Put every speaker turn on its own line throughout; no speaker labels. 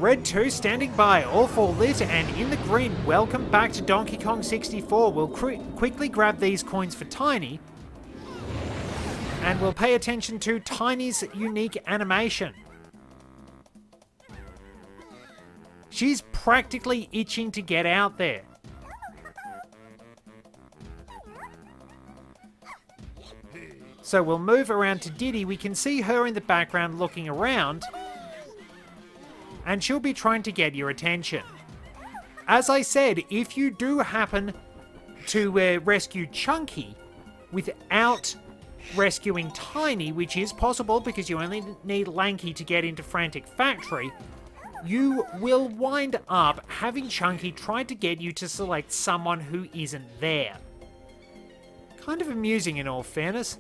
Red 2 standing by, all 4 lit, and in the green, welcome back to Donkey Kong 64. We'll quickly grab these coins for Tiny, and we'll pay attention to Tiny's unique animation. She's practically itching to get out there. So we'll move around to Diddy. We can see her in the background looking around, and she'll be trying to get your attention. As I said, if you do happen to rescue Chunky without rescuing Tiny, which is possible because you only need Lanky to get into Frantic Factory, you will wind up having Chunky try to get you to select someone who isn't there. Kind of amusing in all fairness.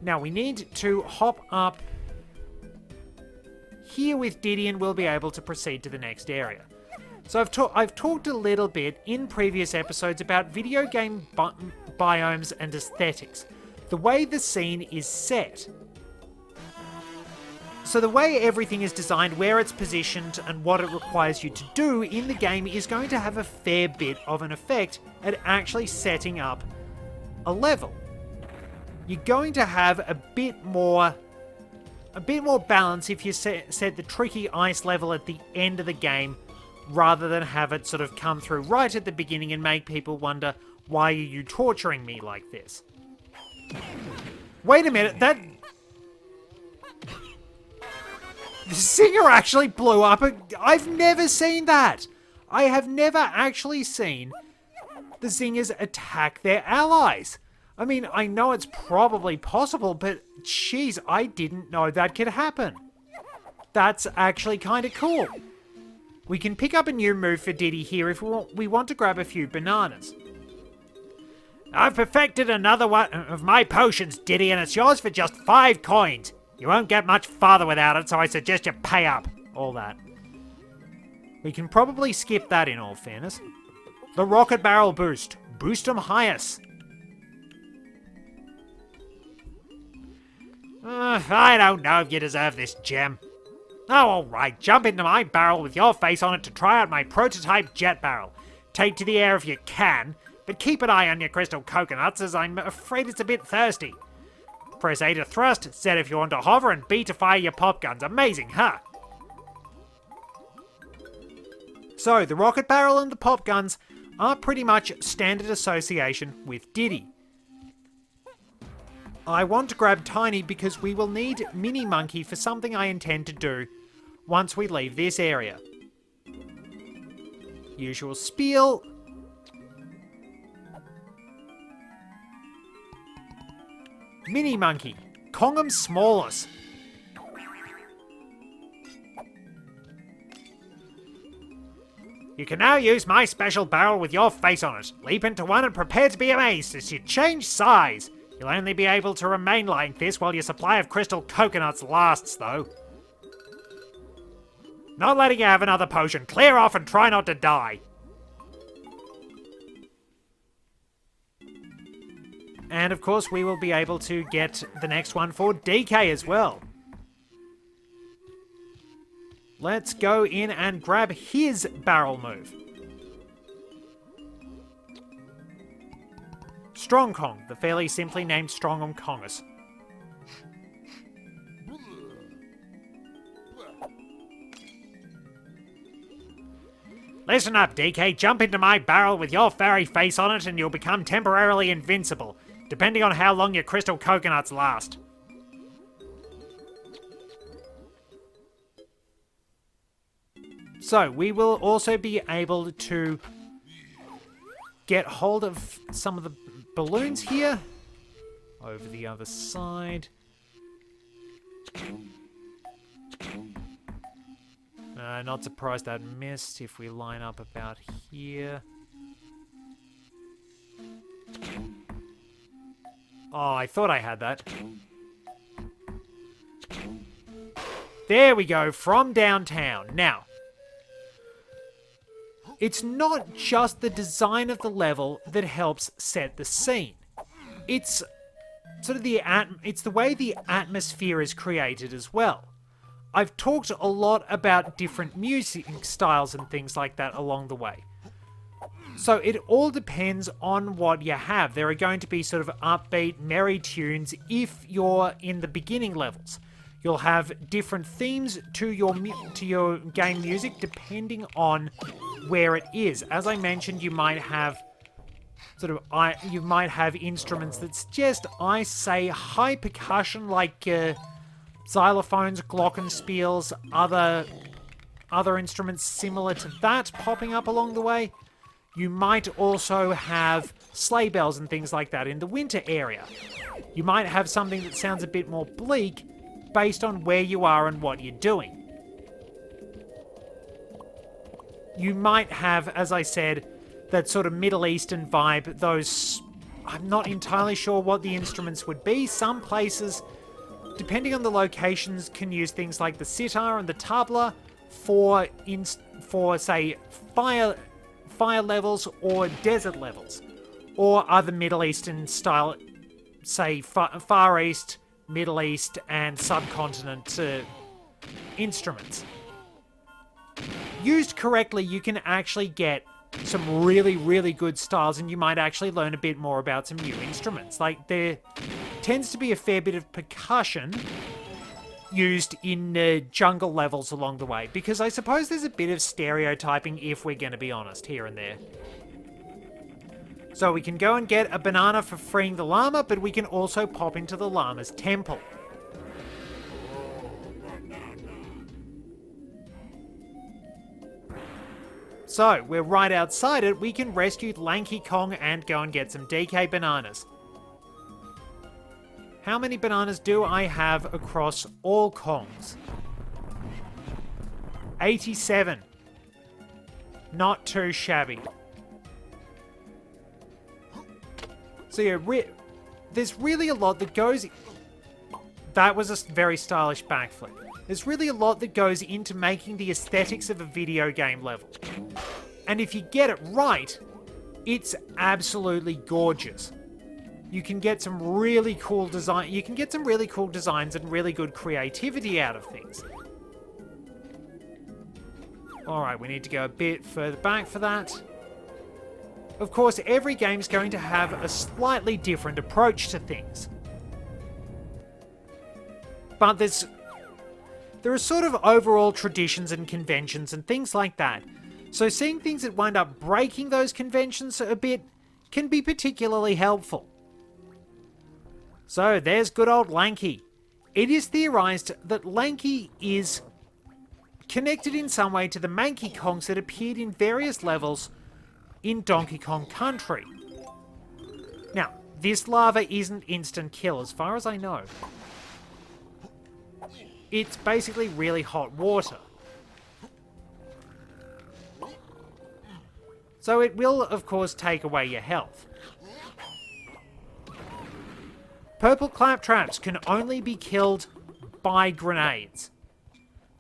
Now we need to hop up here with Diddy and we'll be able to proceed to the next area. So I've talked a little bit in previous episodes about video game biomes and aesthetics. The way the scene is set. So the way everything is designed, where it's positioned, and what it requires you to do in the game is going to have a fair bit of an effect at actually setting up a level. You're going to have a bit more balance if you set the tricky ice level at the end of the game, rather than have it sort of come through right at the beginning and make people wonder, why are you torturing me like this? Wait a minute, the singer actually blew up. I've never seen that. I have never actually seen the singers attack their allies. I mean, I know it's probably possible, but jeez, I didn't know that could happen. That's actually kind of cool. We can pick up a new move for Diddy here if we want to grab a few bananas. I've perfected another one of my potions, Diddy, and it's yours for just 5 coins. You won't get much farther without it, so I suggest you pay up. All that. We can probably skip that in all fairness. The rocket barrel boost. Boost 'em highest. I don't know if you deserve this gem. Oh, alright, jump into my barrel with your face on it to try out my prototype jet barrel. Take to the air if you can, but keep an eye on your crystal coconuts as I'm afraid it's a bit thirsty. Press A to thrust, Z if you want to hover, and B to fire your pop guns. Amazing, huh? So, the rocket barrel and the pop guns are pretty much standard association with Diddy. I want to grab Tiny because we will need Mini Monkey for something I intend to do once we leave this area. Usual spiel. Mini Monkey. Kong'em smallest. You can now use my special barrel with your face on it. Leap into one and prepare to be amazed as you change size. You'll only be able to remain like this while your supply of crystal coconuts lasts, though. Not letting you have another potion. Clear off and try not to die. And of course, we will be able to get the next one for DK as well. Let's go in and grab his barrel move. Strong Kong, the fairly simply named Strong Kongus. Listen up, DK. Jump into my barrel with your furry face on it and you'll become temporarily invincible, depending on how long your crystal coconuts last. So, we will also be able to get hold of some of the balloons here. Over the other side. Not surprised that missed if we line up about here. Oh, I thought I had that. There we go, from downtown. Now, it's not just the design of the level that helps set the scene. It's sort of the way the atmosphere is created as well. I've talked a lot about different music styles and things like that along the way. So it all depends on what you have. There are going to be sort of upbeat, merry tunes if you're in the beginning levels. You'll have different themes to your game music depending on where it is. As I mentioned, you might have instruments that's just, I say, high percussion, like xylophones, glockenspiels, other instruments similar to that popping up along the way. You might also have sleigh bells and things like that in the winter area. You might have something that sounds a bit more bleak based on where you are and what you're doing. You might have, as I said, that sort of Middle Eastern vibe. Those, I'm not entirely sure what the instruments would be. Some places, depending on the locations, can use things like the sitar and the tabla for say, fire levels or desert levels, or other Middle Eastern style, say Far East, Middle East, and subcontinent instruments. Used correctly, you can actually get some really, really good styles, and you might actually learn a bit more about some new instruments. Like, there tends to be a fair bit of percussion used in jungle levels along the way, because I suppose there's a bit of stereotyping, if we're going to be honest, here and there. So we can go and get a banana for freeing the llama, but we can also pop into the llama's temple. So, we're right outside it, we can rescue Lanky Kong and go and get some DK bananas. How many bananas do I have across all Kongs? 87. Not too shabby. So yeah, there's really a lot that goes... That was a very stylish backflip. There's really a lot that goes into making the aesthetics of a video game level. And if you get it right, it's absolutely gorgeous. You can get some really cool design. You can get some really cool designs and really good creativity out of things. Alright, we need to go a bit further back for that. Of course, every game's going to have a slightly different approach to things. But there are sort of overall traditions and conventions and things like that. So seeing things that wind up breaking those conventions a bit can be particularly helpful. So there's good old Lanky. It is theorized that Lanky is connected in some way to the Manky Kongs that appeared in various levels in Donkey Kong Country. Now, this lava isn't instant kill as far as I know. It's basically really hot water. So it will, of course, take away your health. Purple claptraps can only be killed by grenades.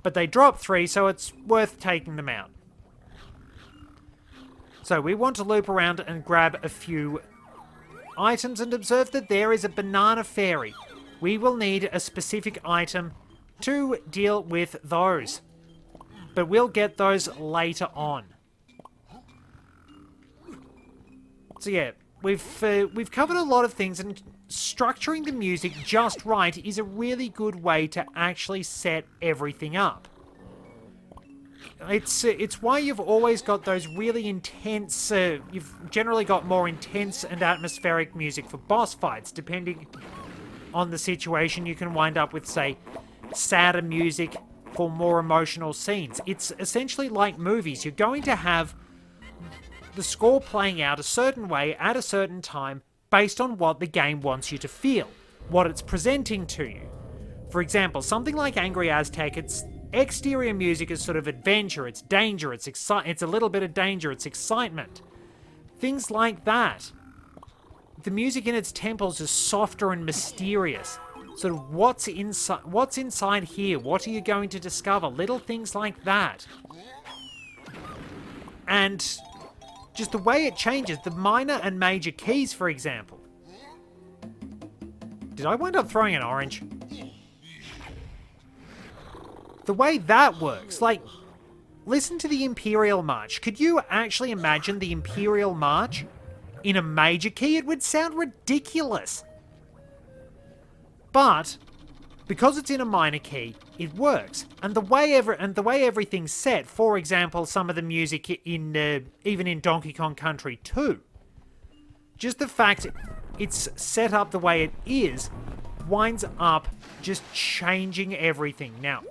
But they drop 3, so it's worth taking them out. So we want to loop around and grab a few items and observe that there is a banana fairy. We will need a specific item to deal with those. But we'll get those later on. So yeah, we've covered a lot of things, and structuring the music just right is a really good way to actually set everything up. It's why you've always got those really intense, you've generally got more intense and atmospheric music for boss fights. Depending on the situation, you can wind up with, say, sadder music for more emotional scenes. It's essentially like movies. You're going to have the score playing out a certain way at a certain time based on what the game wants you to feel, what it's presenting to you. For example, something like Angry Aztec, its exterior music is sort of adventure, it's danger, it's a little bit of danger, it's excitement. Things like that. The music in its temples is softer and mysterious. Sort of what's inside here? What are you going to discover? Little things like that. And just the way it changes, the minor and major keys, for example. Did I wind up throwing an orange? the way that works, like, listen to the Imperial March. Could you actually imagine the Imperial March in a major key? It would sound ridiculous. But because it's in a minor key, it works. And the way everything's set, for example, some of the music in even in Donkey Kong Country 2, just the fact it's set up the way it is winds up just changing everything. Now,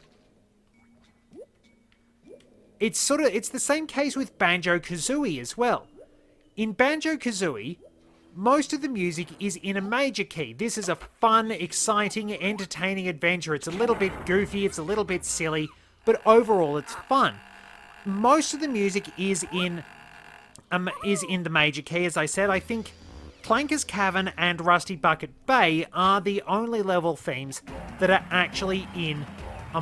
it's the same case with Banjo-Kazooie as well. In Banjo-Kazooie, most of the music is in a major key. This is a fun, exciting, entertaining adventure. It's a little bit goofy, it's a little bit silly, but overall it's fun. Most of the music is in the major key. As I said, I think Clanker's Cavern and Rusty Bucket Bay are the only level themes that are actually in a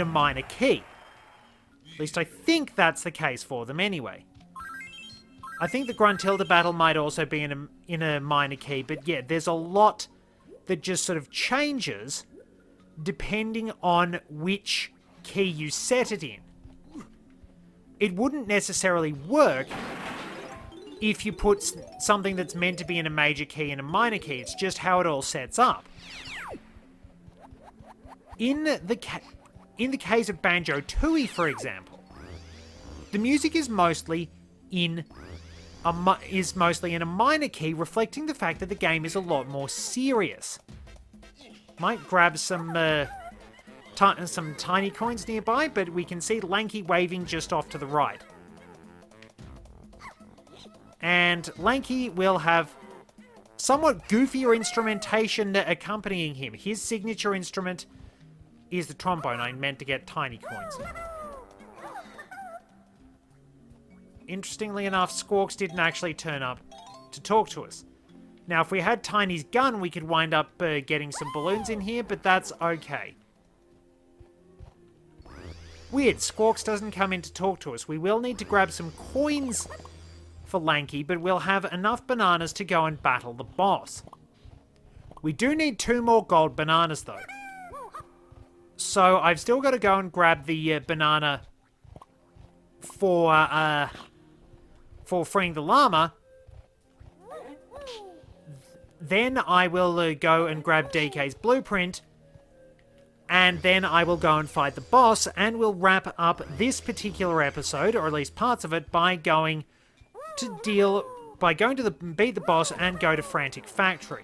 minor key. At least I think that's the case for them anyway. I think the Gruntilda battle might also be in a minor key, but yeah, there's a lot that just sort of changes depending on which key you set it in. It wouldn't necessarily work if you put something that's meant to be in a major key in a minor key. It's just how it all sets up. In the case of Banjo-Tooie, for example, the music is mostly in a minor key, reflecting the fact that the game is a lot more serious. Might grab some tiny coins nearby, but we can see Lanky waving just off to the right. And Lanky will have somewhat goofier instrumentation accompanying him. His signature instrument is the trombone. I meant to get tiny coins. Interestingly enough, Squawks didn't actually turn up to talk to us. Now, if we had Tiny's gun, we could wind up getting some balloons in here, but that's okay. Weird, Squawks doesn't come in to talk to us. We will need to grab some coins for Lanky, but we'll have enough bananas to go and battle the boss. We do need 2 more gold bananas, though. So I've still got to go and grab the banana for freeing the llama. Then I will go and grab DK's blueprint, and then I will go and fight the boss, and we'll wrap up this particular episode, or at least parts of it, by going to beat the boss and go to Frantic Factory.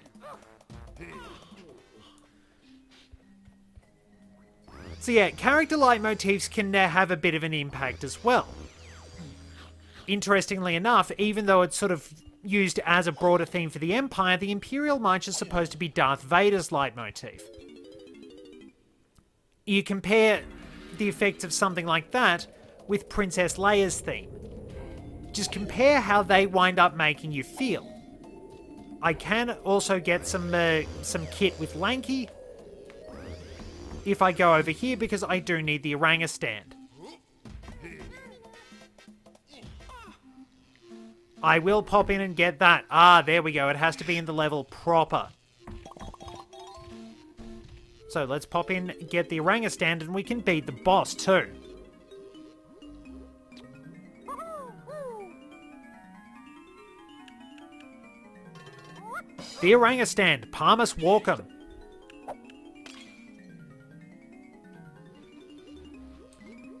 So yeah, character leitmotifs can have a bit of an impact as well. Interestingly enough, even though it's sort of used as a broader theme for the Empire, the Imperial March is supposed to be Darth Vader's leitmotif. You compare the effects of something like that with Princess Leia's theme. Just compare how they wind up making you feel. I can also get some kit with Lanky if I go over here, because I do need the orangutan. I will pop in and get that. Ah, there we go. It has to be in the level proper. So let's pop in, get the orangutan, and we can beat the boss too. The orangutan, Parmus Walkham.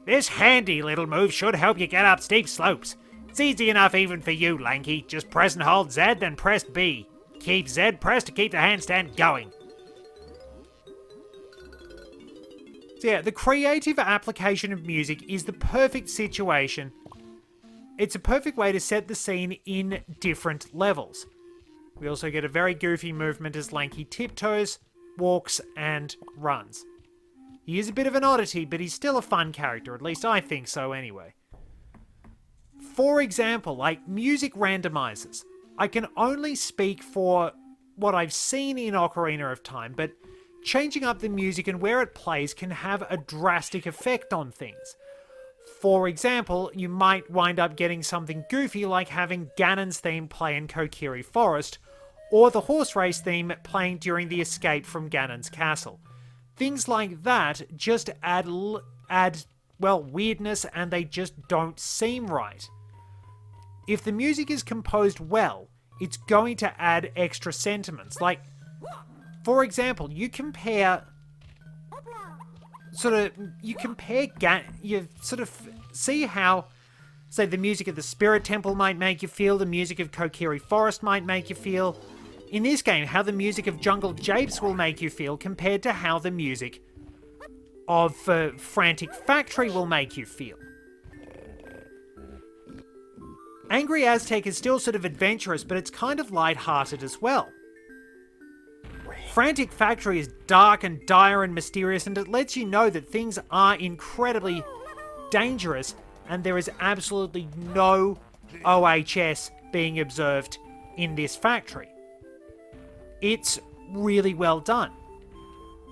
This handy little move should help you get up steep slopes. It's easy enough even for you, Lanky. Just press and hold Z, then press B. Keep Z pressed to keep the handstand going. So yeah, the creative application of music is the perfect situation. It's a perfect way to set the scene in different levels. We also get a very goofy movement as Lanky tiptoes, walks, and runs. He is a bit of an oddity, but he's still a fun character, at least I think so anyway. For example, like music randomizers. I can only speak for what I've seen in Ocarina of Time, but changing up the music and where it plays can have a drastic effect on things. For example, you might wind up getting something goofy like having Ganon's theme play in Kokiri Forest, or the horse race theme playing during the escape from Ganon's castle. Things like that just add add, well, weirdness, and they just don't seem right. If the music is composed well, it's going to add extra sentiments. Like, for example, you see how, say, the music of the Spirit Temple might make you feel, the music of Kokiri Forest might make you feel. In this game, how the music of Jungle Japes will make you feel compared to how the music of Frantic Factory will make you feel. Angry Aztec is still sort of adventurous, but it's kind of light-hearted as well. Frantic Factory is dark and dire and mysterious, and it lets you know that things are incredibly dangerous, and there is absolutely no OHS being observed in this factory. It's really well done.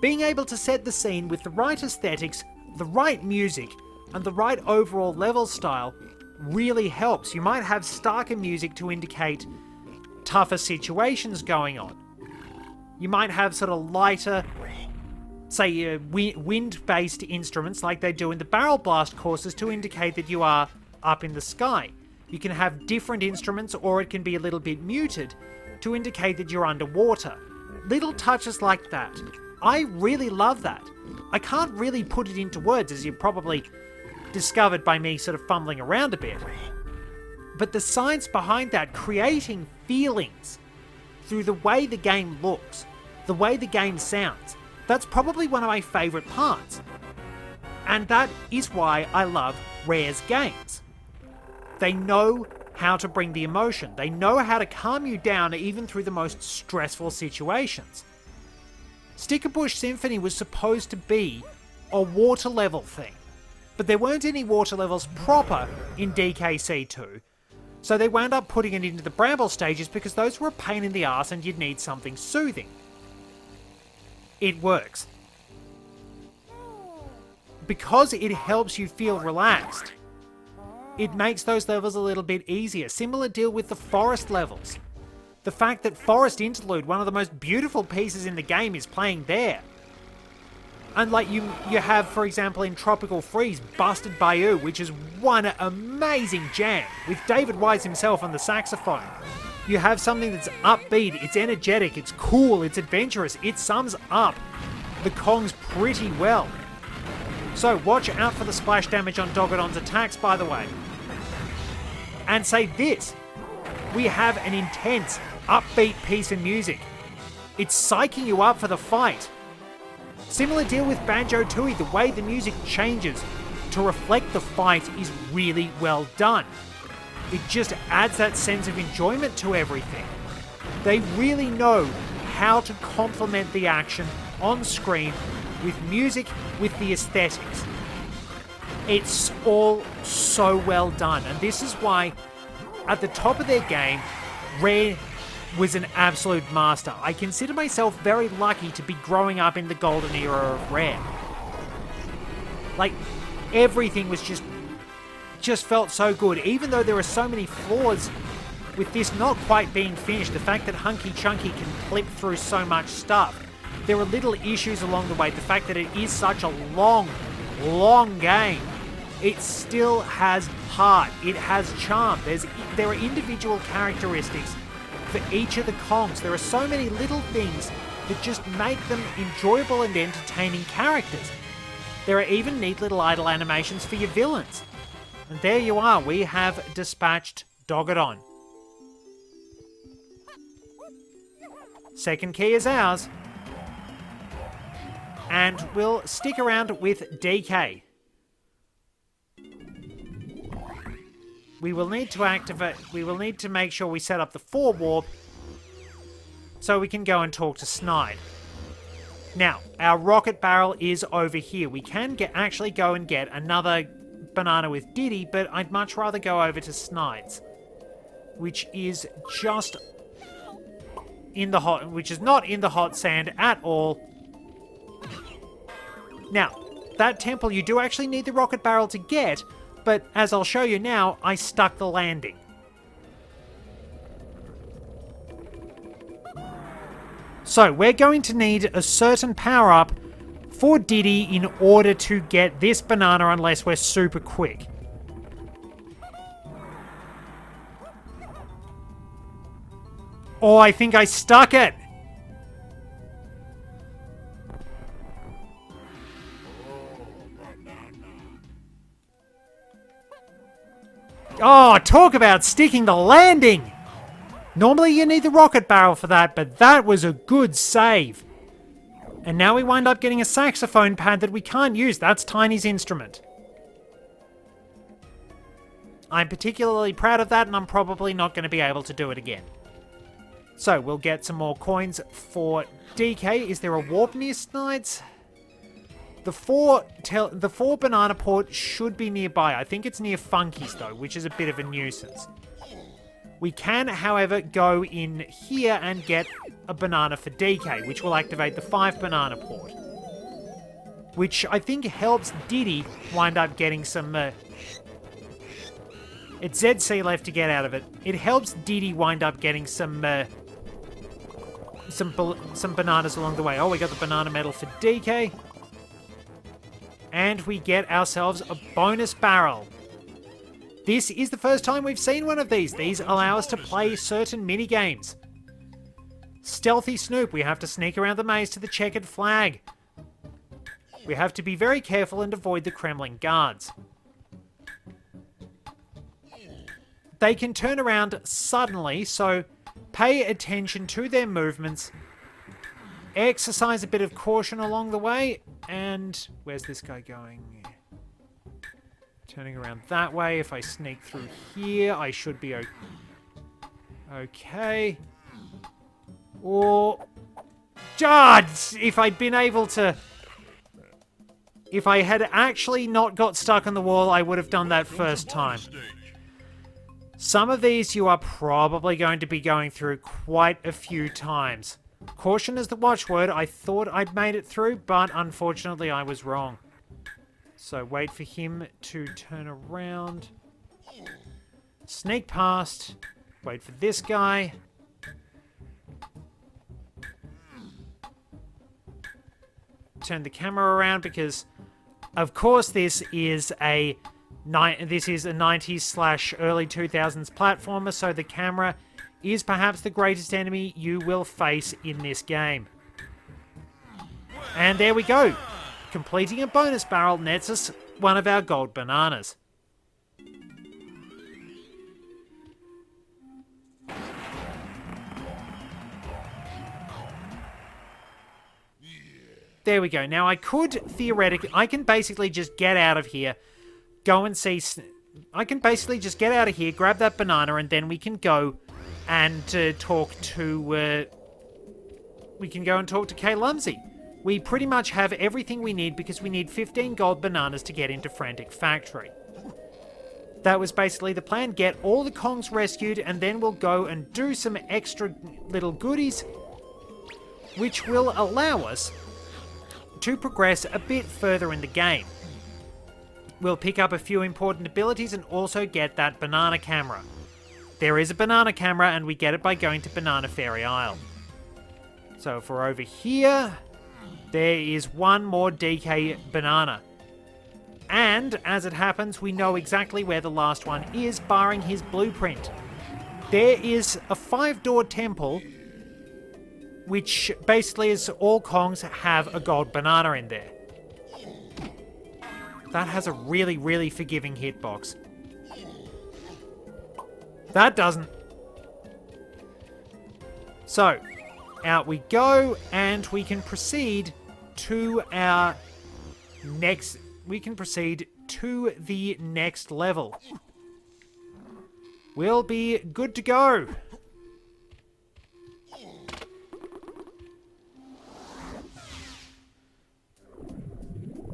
Being able to set the scene with the right aesthetics, the right music, and the right overall level style really helps. You might have starker music to indicate tougher situations going on. You might have sort of lighter, say, wind-based instruments like they do in the Barrel Blast courses to indicate that you are up in the sky. You can have different instruments, or it can be a little bit muted to indicate that you're underwater. Little touches like that. I really love that. I can't really put it into words, as you've probably discovered by me sort of fumbling around a bit. But the science behind that, creating feelings through the way the game looks, the way the game sounds, that's probably one of my favourite parts. And that is why I love Rare's games. They know how to bring the emotion. They know how to calm you down even through the most stressful situations. Stickerbush Symphony was supposed to be a water level thing, but there weren't any water levels proper in DKC2, so they wound up putting it into the Bramble stages because those were a pain in the arse and you'd need something soothing. It works. Because it helps you feel relaxed, it makes those levels a little bit easier. Similar deal with the forest levels. The fact that Forest Interlude, one of the most beautiful pieces in the game, is playing there. And like you have, for example, in Tropical Freeze, Busted Bayou, which is one amazing jam, with David Wise himself on the saxophone. You have something that's upbeat, it's energetic, it's cool, it's adventurous, it sums up the Kongs pretty well. So watch out for the splash damage on Dogodon's attacks, by the way. And say this, we have an intense, upbeat piece of music. It's psyching you up for the fight. Similar deal with Banjo-Tooie, the way the music changes to reflect the fight is really well done. It just adds that sense of enjoyment to everything. They really know how to complement the action on screen with music, with the aesthetics. It's all so well done, and this is why at the top of their game, Rare was an absolute master. I consider myself very lucky to be growing up in the golden era of Rare. Like, everything was just felt so good, even though there are so many flaws with this not quite being finished. The fact that Hunky Chunky can clip through so much stuff. There are little issues along the way. The fact that it is such a long game. It still has heart. It has charm. There are individual characteristics for each of the Kongs. There are so many little things that just make them enjoyable and entertaining characters. There are even neat little idle animations for your villains. And there you are. We have dispatched Dogodon. Second key is ours. And we'll stick around with DK. We will need to make sure we set up the 4 warp so we can go and talk to Snide. Now, our rocket barrel is over here. We can actually go and get another banana with Diddy, but I'd much rather go over to Snide's, which is just which is not in the hot sand at all. Now, that temple you do actually need the rocket barrel to get, but as I'll show you now, I stuck the landing. So, we're going to need a certain power-up for Diddy in order to get this banana unless we're super quick. Oh, I think I stuck it. Oh, talk about sticking the landing. Normally you need the rocket barrel for that, but that was a good save. And now we wind up getting a saxophone pad that we can't use. That's Tiny's instrument. I'm particularly proud of that, and I'm probably not going to be able to do it again. So, we'll get some more coins for DK. Is there a warp near Snides? The four banana port should be nearby. I think it's near Funky's, though, which is a bit of a nuisance. We can, however, go in here and get a banana for DK, which will activate the 5 banana port. Which I think helps Diddy wind up getting some... it's ZC left to get out of it. It helps Diddy wind up getting some bananas along the way. Oh, we got the banana medal for DK. And we get ourselves a bonus barrel. This is the first time we've seen one of these. These allow us to play certain mini-games. Stealthy Snoop. We have to sneak around the maze to the checkered flag. We have to be very careful and avoid the Kremlin guards. They can turn around suddenly, so pay attention to their movements. Exercise a bit of caution along the way. And where's this guy going? Turning around that way. If I sneak through here, I should be okay. Or... if I'd been able to... If I had actually not got stuck on the wall, I would have done that first time. Some of these you are probably going to be going through quite a few times. Caution is the watchword. I thought I'd made it through, but unfortunately I was wrong. So wait for him to turn around. Sneak past. Wait for this guy. Turn the camera around because, of course, this is a 90s/early 2000s platformer, so the camera is perhaps the greatest enemy you will face in this game. And there we go. Completing a bonus barrel nets us one of our gold bananas. There we go. Now I could theoretically... I can basically just get out of here, go and see... I can basically just get out of here, grab that banana, and then we can go and talk to... we can go and talk to K. Lumsey. We pretty much have everything we need because we need 15 gold bananas to get into Frantic Factory. That was basically the plan. Get all the Kongs rescued, and then we'll go and do some extra little goodies, which will allow us to progress a bit further in the game. We'll pick up a few important abilities and also get that banana camera. There is a banana camera, and we get it by going to Banana Fairy Isle. So if we're over here, there is one more DK banana. And, as it happens, we know exactly where the last one is, barring his blueprint. There is a 5-door temple, which basically is all Kongs have a gold banana in there. That has a really, really forgiving hitbox. That doesn't. So, out we go, and we can proceed to our next... We can proceed to the next level. We'll be good to go.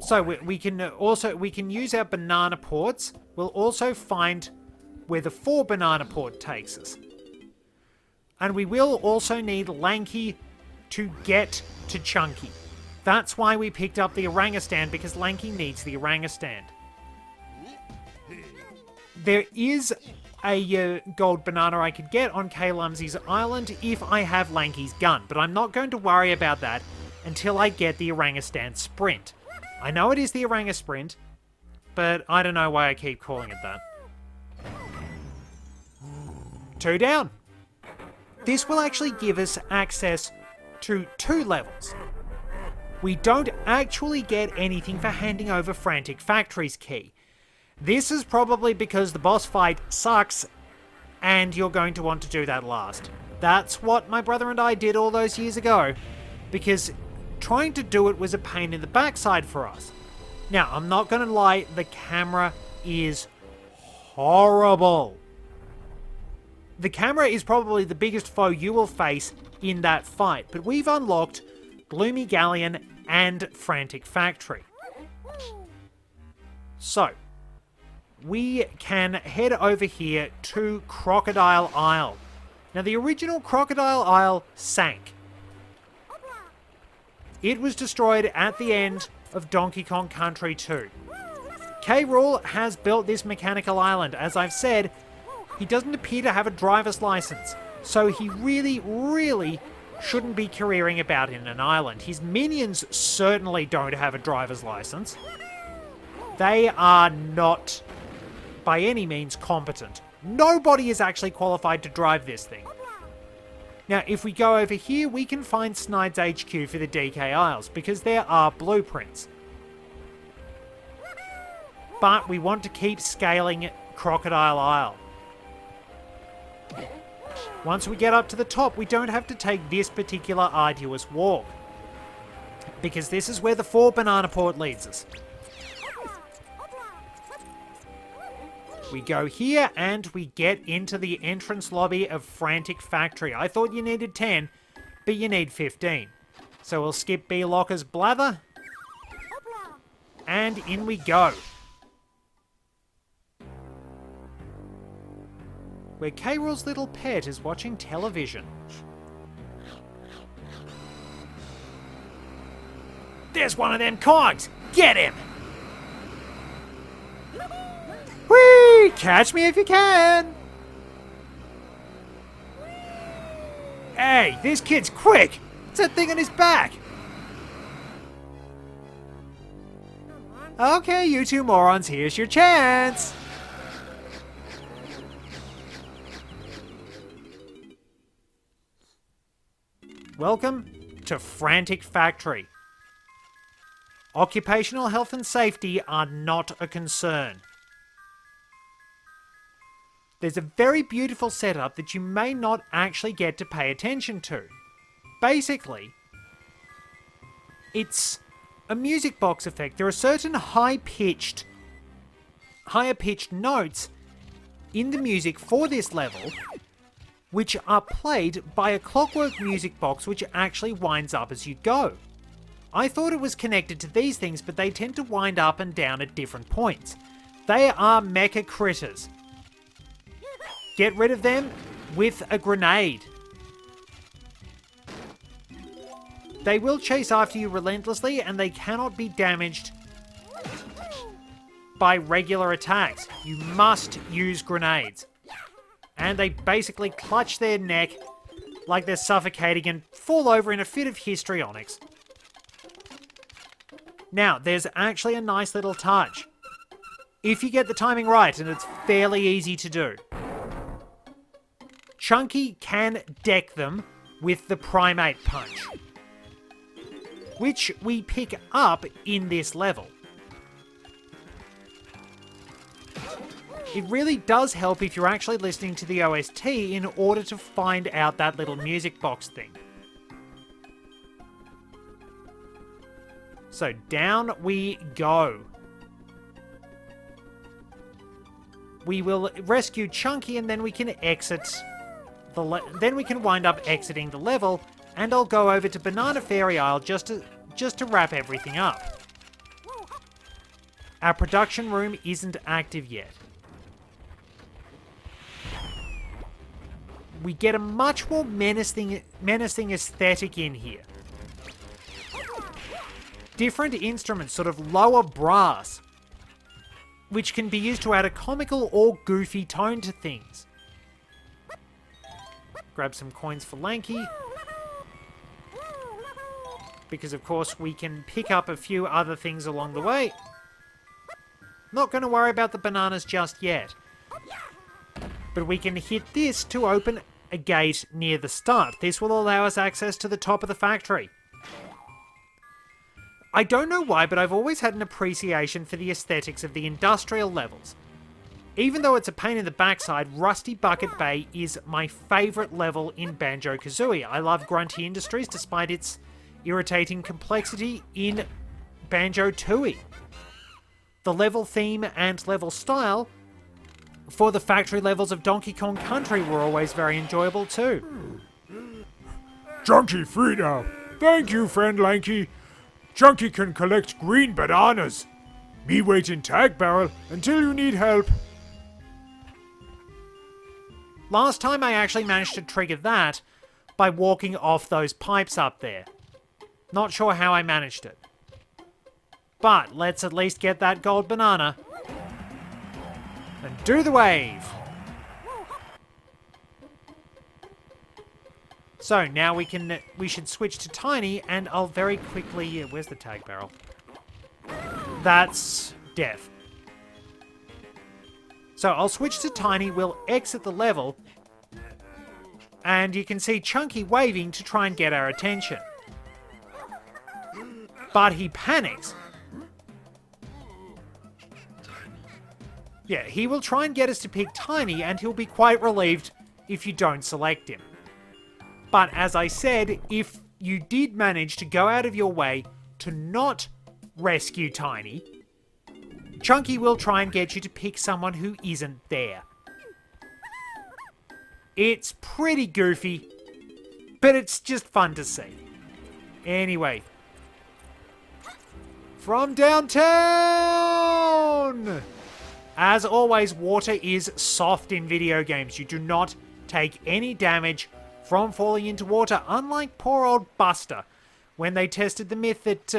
So we can use our banana ports. We'll also find where the 4 banana port takes us. And we will also need Lanky to get to Chunky. That's why we picked up the Orangutan, because Lanky needs the Orangutan. There is a gold banana I could get on K. Lumsey's Island if I have Lanky's gun, but I'm not going to worry about that until I get the orangutan sprint. I know it is the orangutan sprint, but I don't know why I keep calling it that. 2 down. This will actually give us access to 2 levels. We don't actually get anything for handing over Frantic Factory's key. This is probably because the boss fight sucks and you're going to want to do that last. That's what my brother and I did all those years ago, because trying to do it was a pain in the backside for us. Now, I'm not going to lie, the camera is horrible. The camera is probably the biggest foe you will face in that fight, but we've unlocked Gloomy Galleon and Frantic Factory. So, we can head over here to Crocodile Isle. Now, the original Crocodile Isle sank. It was destroyed at the end of Donkey Kong Country 2. K. Rool has built this mechanical island. As I've said, he doesn't appear to have a driver's license, so he really shouldn't be careering about in an island. His minions certainly don't have a driver's license. They are not, by any means, competent. Nobody is actually qualified to drive this thing. Now, if we go over here, we can find Snide's HQ for the DK Isles, because there are blueprints. But we want to keep scaling Crocodile Isle. Once we get up to the top, we don't have to take this particular arduous walk, because this is where the 4 banana port leads us. We go here and we get into the entrance lobby of Frantic Factory. I thought you needed 10, but you need 15. So we'll skip B-Locker's blather, and in we go. Where K. Rool's little pet is watching television. There's one of them cogs! Get him! Whee! Catch me if you can! Hey, this kid's quick! What's that thing on his back? Okay, you 2 morons, here's your chance! Welcome to Frantic Factory. Occupational health and safety are not a concern. There's a very beautiful setup that you may not actually get to pay attention to. Basically, it's a music box effect. There are certain higher pitched notes in the music for this level, which are played by a clockwork music box which actually winds up as you go. I thought it was connected to these things, but they tend to wind up and down at different points. They are mecha critters. Get rid of them with a grenade. They will chase after you relentlessly, and they cannot be damaged by regular attacks. You must use grenades. And they basically clutch their neck like they're suffocating and fall over in a fit of histrionics. Now, there's actually a nice little touch. If you get the timing right, and it's fairly easy to do. Chunky can deck them with the Primate Punch, which we pick up in this level. It really does help if you're actually listening to the OST in order to find out that little music box thing. So down we go. We will rescue Chunky and then we can exit then we can wind up exiting the level, and I'll go over to Banana Fairy Isle just to wrap everything up. Our production room isn't active yet. We get a much more menacing aesthetic in here. Different instruments, sort of lower brass, which can be used to add a comical or goofy tone to things. Grab some coins for Lanky. because of course we can pick up a few other things along the way. Not going to worry about the bananas just yet. But we can hit this to open a gate near the start. This will allow us access to the top of the factory. I don't know why, but I've always had an appreciation for the aesthetics of the industrial levels. Even though it's a pain in the backside, Rusty Bucket Bay is my favourite level in Banjo-Kazooie. I love Grunty Industries despite its irritating complexity in Banjo-Tooie. The level theme and level style for the factory levels of Donkey Kong Country were always very enjoyable too.
Chunky free now. Thank you, friend Lanky. Chunky can collect green bananas. Me wait in tag barrel until you need help.
Last time I actually managed to trigger that by walking off those pipes up there. Not sure how I managed it. But let's at least get that gold banana. And do the wave. So now we should switch to Tiny, and I'll very quickly... Where's the tag barrel? That's death. So I'll switch to Tiny, we'll exit the level, and you can see Chunky waving to try and get our attention. But he panics. Yeah, he will try and get us to pick Tiny, and he'll be quite relieved if you don't select him. But as I said, if you did manage to go out of your way to not rescue Tiny, Chunky will try and get you to pick someone who isn't there. It's pretty goofy, but it's just fun to see. Anyway, from downtown! As always, water is soft in video games. You do not take any damage from falling into water, unlike poor old Buster, when they tested the myth that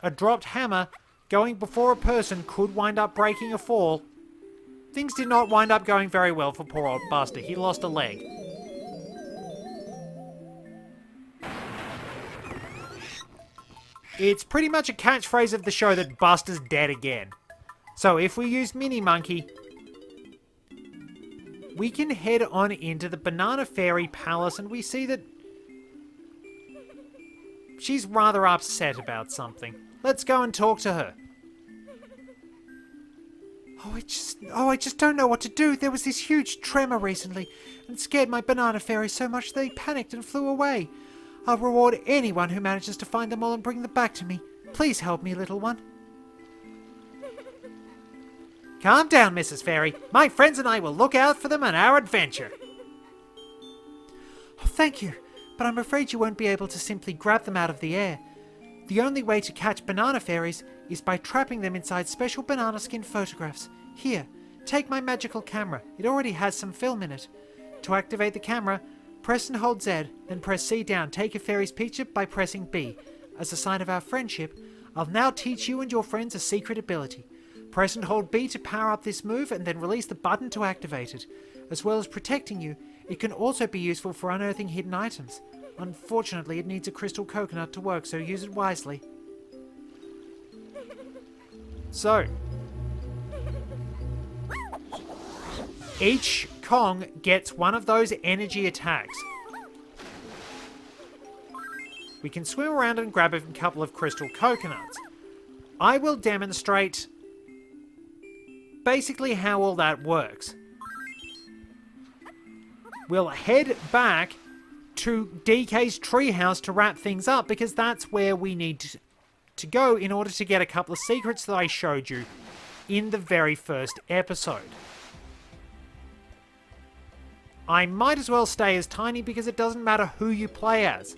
a dropped hammer going before a person could wind up breaking a fall. Things did not wind up going very well for poor old Buster. He lost a leg. It's pretty much a catchphrase of the show that Buster's dead again. So if we use Mini Monkey, we can head on into the Banana Fairy Palace, and we see that she's rather upset about something. Let's go and talk to her. I just don't know what to do. There was this huge tremor recently and scared my Banana Fairy so much they panicked and flew away. I'll reward anyone who manages to find them all and bring them back to me. Please help me, little one. Calm down, Mrs. Fairy. My friends and I will look out for them on our adventure. Oh, thank you, but I'm afraid you won't be able to simply grab them out of the air. The only way to catch banana fairies is by trapping them inside special banana skin photographs. Here, take my magical camera. It already has some film in it. To activate the camera, press and hold Z, then press C down. Take a fairy's picture by pressing B. As a sign of our friendship, I'll now teach you and your friends a secret ability. Press and hold B to power up this move, and then release the button to activate it. As well as protecting you, it can also be useful for unearthing hidden items. Unfortunately, it needs a crystal coconut to work, so use it wisely. So, each Kong gets one of those energy attacks. We can swim around and grab a couple of crystal coconuts. I will demonstrate basically how all that works. We'll head back to DK's treehouse to wrap things up, because that's where we need to go in order to get a couple of secrets that I showed you in the very first episode. I might as well stay as Tiny because it doesn't matter who you play as.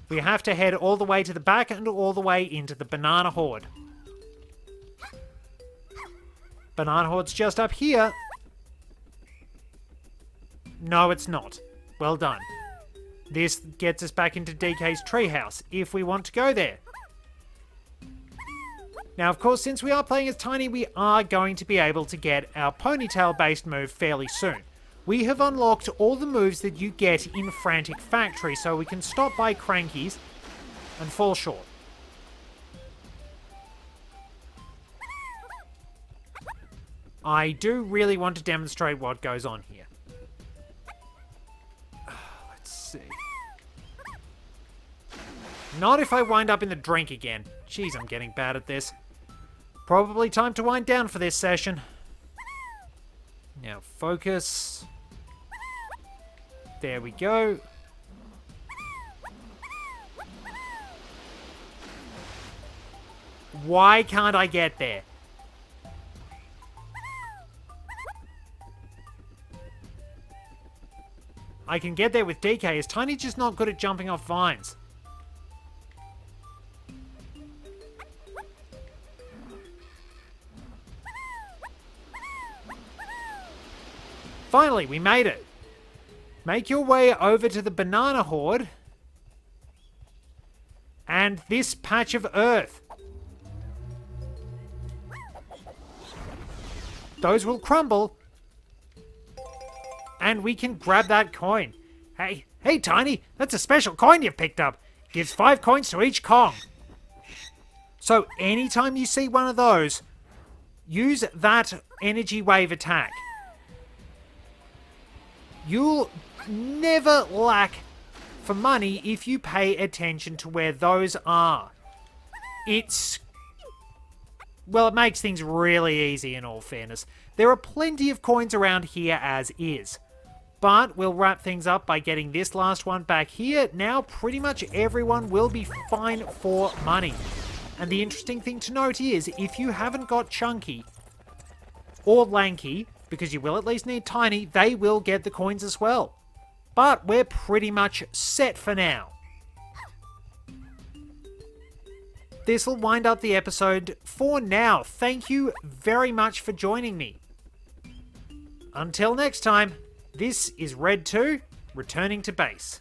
We have to head all the way to the back and all the way into the Banana Horde. Banana Horde's just up here. No, it's not. Well done. This gets us back into DK's treehouse, if we want to go there. Now, of course, since we are playing as Tiny, we are going to be able to get our ponytail-based move fairly soon. we have unlocked all the moves that you get in Frantic Factory, so we can stop by Cranky's and fall short. I do really want to demonstrate what goes on here. Let's see. Not if I wind up in the drink again. Jeez, I'm getting bad at this. Probably time to wind down for this session. Now, focus. There we go. Why can't I get there? I can get there with DK. Is Tiny just not good at jumping off vines? Finally, we made it. Make your way over to the banana horde and this patch of earth. Those will crumble and we can grab that coin. Hey, Tiny, that's a special coin you've picked up. Gives 5 coins to each Kong. So anytime you see one of those, use that energy wave attack. You'll never lack for money if you pay attention to where those are. Well, it makes things really easy in all fairness. There are plenty of coins around here as is. But we'll wrap things up by getting this last one back here. Now pretty much everyone will be fine for money. And the interesting thing to note is, if you haven't got Chunky or Lanky, because you will at least need Tiny, they will get the coins as well. But we're pretty much set for now. This will wind up the episode for now. Thank you very much for joining me. Until next time, this is Red 2, returning to base.